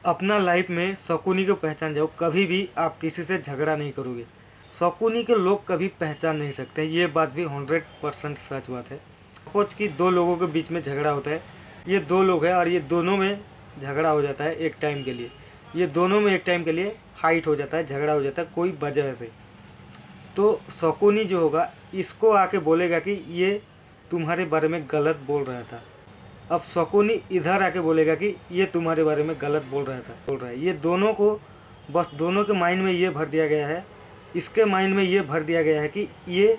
अपना लाइफ में शकुनी को पहचान जाओ, कभी भी आप किसी से झगड़ा नहीं करोगे। शकुनी के लोग कभी पहचान नहीं सकते, ये बात भी 100% सच बात है। सपोज कि दो लोगों के बीच में झगड़ा होता है, ये दो लोग हैं और ये दोनों में झगड़ा हो जाता है एक टाइम के लिए, ये दोनों में एक टाइम के लिए फाइट हो जाता है, झगड़ा हो जाता है कोई वजह से। तो शकुनी जो होगा इसको आके बोलेगा कि ये तुम्हारे बारे में गलत बोल रहा था। अब शकुनी इधर आके बोलेगा कि ये तुम्हारे बारे में गलत बोल रहा है। ये दोनों को बस दोनों के माइंड में ये भर दिया गया है, इसके माइंड में ये भर दिया गया है कि ये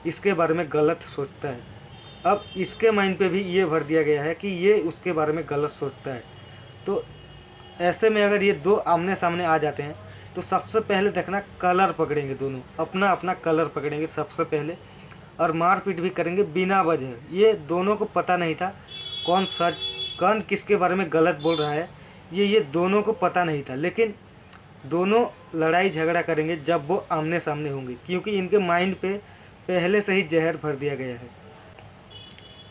इसके बारे में गलत सोचता है। अब इसके माइंड पे भी ये भर दिया गया है कि ये उसके बारे में गलत सोचता है। तो ऐसे में अगर ये दो आमने सामने आ जाते हैं तो सबसे पहले देखना कलर पकड़ेंगे, दोनों अपना अपना कलर पकड़ेंगे सबसे पहले, और मारपीट भी करेंगे बिना वजह। ये दोनों को पता नहीं था कौन सच कौन किसके बारे में गलत बोल रहा है, ये दोनों को पता नहीं था, लेकिन दोनों लड़ाई झगड़ा करेंगे जब वो आमने सामने होंगे, क्योंकि इनके माइंड पे पहले से ही जहर भर दिया गया है।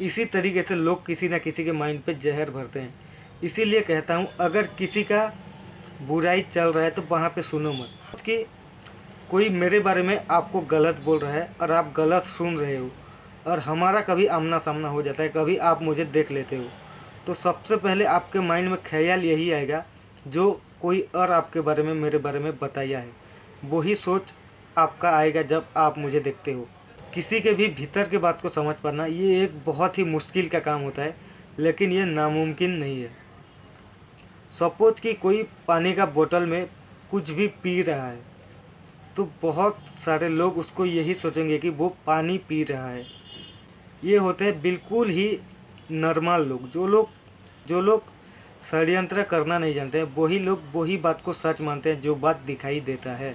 इसी तरीके से लोग किसी न किसी के माइंड पे जहर भरते हैं। इसीलिए कहता हूँ अगर किसी का बुराई चल रहा है तो वहाँ पे सुनो मत, कि कोई मेरे बारे में आपको गलत बोल रहा है और आप गलत सुन रहे हो, और हमारा कभी आमना सामना हो जाता है, कभी आप मुझे देख लेते हो, तो सबसे पहले आपके माइंड में ख्याल यही आएगा जो कोई और आपके बारे में मेरे बारे में बताया है, वही सोच आपका आएगा जब आप मुझे देखते हो। किसी के भी भीतर के बात को समझ पाना ये एक बहुत ही मुश्किल का काम होता है, लेकिन ये नामुमकिन नहीं है। सपोज कि कोई पानी का बोतल में कुछ भी पी रहा है तो बहुत सारे लोग उसको यही सोचेंगे कि वो पानी पी रहा है। ये होते हैं बिल्कुल ही नॉर्मल लोग, जो लोग षड्यंत्र करना नहीं जानते हैं, वही लोग वही बात को सच मानते हैं जो बात दिखाई देता है।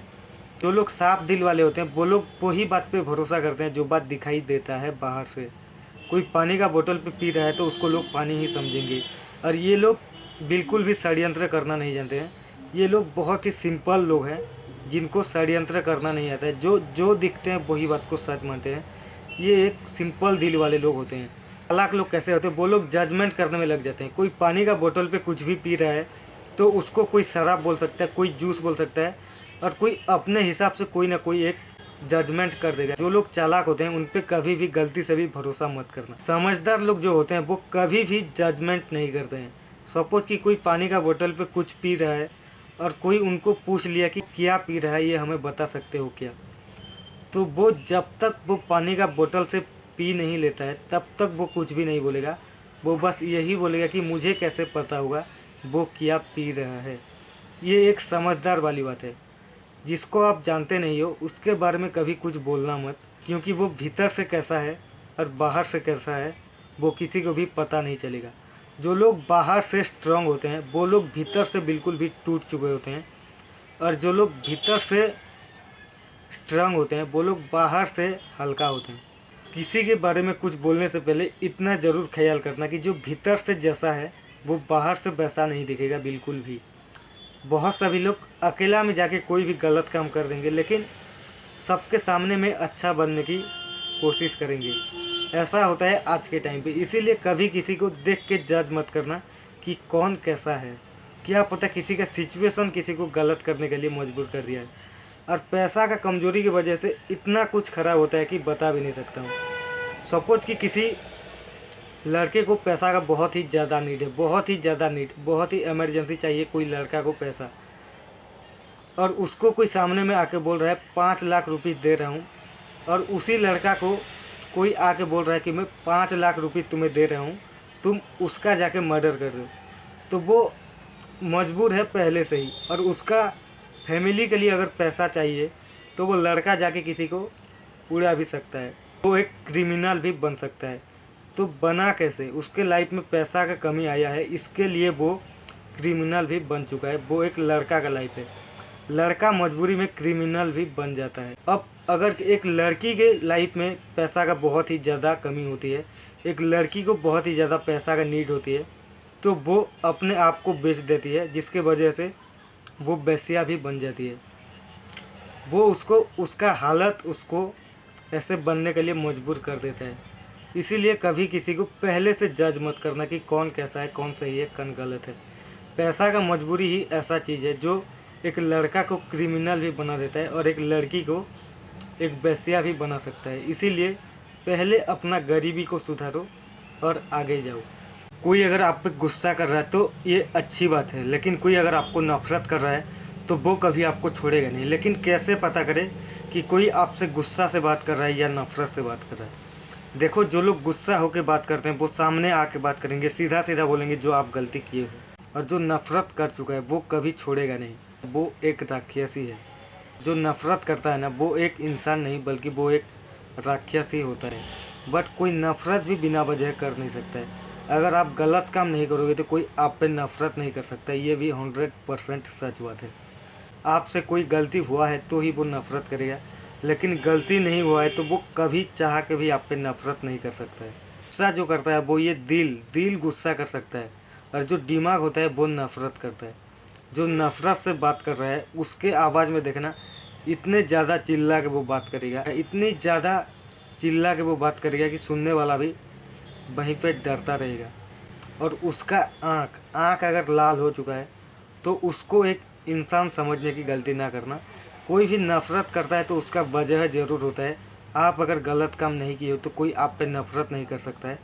जो लोग साफ दिल वाले होते हैं वो लोग वही बात पे भरोसा करते हैं जो बात दिखाई देता है बाहर से। कोई पानी का बोतल पे पी रहा है तो उसको लोग पानी ही समझेंगे, और ये लोग बिल्कुल भी षड्यंत्र करना नहीं जानते हैं। ये लोग बहुत ही सिंपल लोग हैं जिनको षड्यंत्र करना नहीं आता है, जो दिखते हैं वही बात को सच मानते हैं। ये एक सिंपल दिल वाले लोग होते हैं। चालाक लोग कैसे होते हैं, वो लोग जजमेंट करने में लग जाते हैं। कोई पानी का बोतल पे कुछ भी पी रहा है तो उसको कोई शराब बोल सकता है, कोई जूस बोल सकता है, और कोई अपने हिसाब से कोई ना कोई एक जजमेंट कर देगा। जो लोग चालाक होते हैं उन पे कभी भी गलती से भी भरोसा मत करना। समझदार लोग जो होते हैं वो कभी भी जजमेंट नहीं करते हैं। सपोज कि कोई पानी का बोतल पे कुछ पी रहा है और कोई उनको पूछ लिया कि क्या पी रहा है, ये हमें बता सकते हो क्या, तो वो जब तक वो पानी का बोतल से पी नहीं लेता है तब तक वो कुछ भी नहीं बोलेगा। वो बस यही बोलेगा कि मुझे कैसे पता होगा वो क्या पी रहा है। ये एक समझदार वाली बात है। जिसको आप जानते नहीं हो उसके बारे में कभी कुछ बोलना मत, क्योंकि वो भीतर से कैसा है और बाहर से कैसा है वो किसी को भी पता नहीं चलेगा। जो लोग बाहर से स्ट्रांग होते हैं वो लोग भीतर से बिल्कुल भी टूट चुके होते हैं, और जो लोग भीतर से स्ट्रांग होते हैं वो लोग बाहर से हल्का होते हैं। किसी के बारे में कुछ बोलने से पहले इतना ज़रूर ख्याल करना कि जो भीतर से जैसा है वो बाहर से वैसा नहीं दिखेगा बिल्कुल भी। बहुत सभी लोग अकेला में जाके कोई भी गलत काम कर देंगे, लेकिन सबके सामने में अच्छा बनने की कोशिश करेंगे। ऐसा होता है आज के टाइम पे। इसीलिए कभी किसी को देख के जज मत करना कि कौन कैसा है। क्या पता किसी का सिचुएशन किसी को गलत करने के लिए मजबूर कर दिया है, और पैसा का कमजोरी की वजह से इतना कुछ खराब होता है कि बता भी नहीं सकता हूँ। सपोज कि किसी लड़के को पैसा का बहुत ही ज़्यादा नीड है, बहुत ही इमरजेंसी चाहिए कोई लड़का को पैसा, और उसको कोई सामने में आके बोल रहा है 5 लाख रुपये दे रहा हूँ, और उसी लड़का को कोई आके बोल रहा है कि मैं 5 लाख रुपये तुम्हें दे रहा हूँ, तुम उसका जाके मर्डर कर दो, तो वो मजबूर है पहले से ही। और उसका फैमिली के लिए अगर पैसा चाहिए तो वो लड़का जाके किसी को उड़ा भी सकता है, वो एक क्रिमिनल भी बन सकता है। तो बना कैसे, उसके लाइफ में पैसा का कमी आया है, इसके लिए वो क्रिमिनल भी बन चुका है। वो एक लड़का का लाइफ है, लड़का मजबूरी में क्रिमिनल भी बन जाता है। अब अगर एक लड़की के लाइफ में पैसा का बहुत ही ज़्यादा कमी होती है, एक लड़की को बहुत ही ज़्यादा पैसा का नीड होती है, तो वो अपने आप को बेच देती है, जिसके वजह से वो बेस्या भी बन जाती है। वो उसका हालत उसको ऐसे बनने के लिए मजबूर कर देता है। इसीलिए कभी किसी को पहले से जज मत करना कि कौन कैसा है, कौन सही है, कौन गलत है। पैसा का मजबूरी ही ऐसा चीज़ है जो एक लड़का को क्रिमिनल भी बना देता है और एक लड़की को एक वेश्या भी बना सकता है। इसीलिए पहले अपना गरीबी को सुधारो और आगे जाओ। कोई अगर आप पे गुस्सा कर रहा है तो ये अच्छी बात है, लेकिन कोई अगर आपको नफरत कर रहा है तो वो कभी आपको छोड़ेगा नहीं। लेकिन कैसे पता करें कि कोई आपसे गुस्सा से बात कर रहा है या नफरत से बात कर रहा है? देखो, जो लोग गुस्सा होकर बात करते हैं वो सामने आके बात करेंगे, सीधा सीधा बोलेंगे जो आप गलती किए हो, और जो नफरत कर चुका है वो कभी छोड़ेगा नहीं। वो एक राक्षसी है। जो नफरत करता है ना, वो एक इंसान नहीं बल्कि वो एक राक्षस ही होता है। बट कोई नफरत भी बिना वजह कर नहीं सकता है। अगर आप गलत काम नहीं करोगे तो कोई आप पे नफरत नहीं कर सकता। ये भी 100% सच बात है। आपसे कोई गलती हुआ है तो ही वो नफरत करेगा, लेकिन गलती नहीं हुआ है तो वो कभी चाह के भी आप पे नफरत नहीं कर सकता है। गुस्सा जो करता है वो ये दिल गुस्सा कर सकता है, और जो दिमाग होता है वो नफरत करता है। जो नफरत से बात कर रहा है उसके आवाज़ में देखना, इतने ज़्यादा चिल्ला के वो बात करेगा, इतनी ज़्यादा चिल्ला के वो बात करेगा कि सुनने वाला भी वहीं पे डरता रहेगा। और उसका आँख अगर लाल हो चुका है तो उसको एक इंसान समझने की गलती ना करना। कोई भी नफरत करता है तो उसका वजह ज़रूर होता है। आप अगर गलत काम नहीं किए हो तो कोई आप पे नफरत नहीं कर सकता है।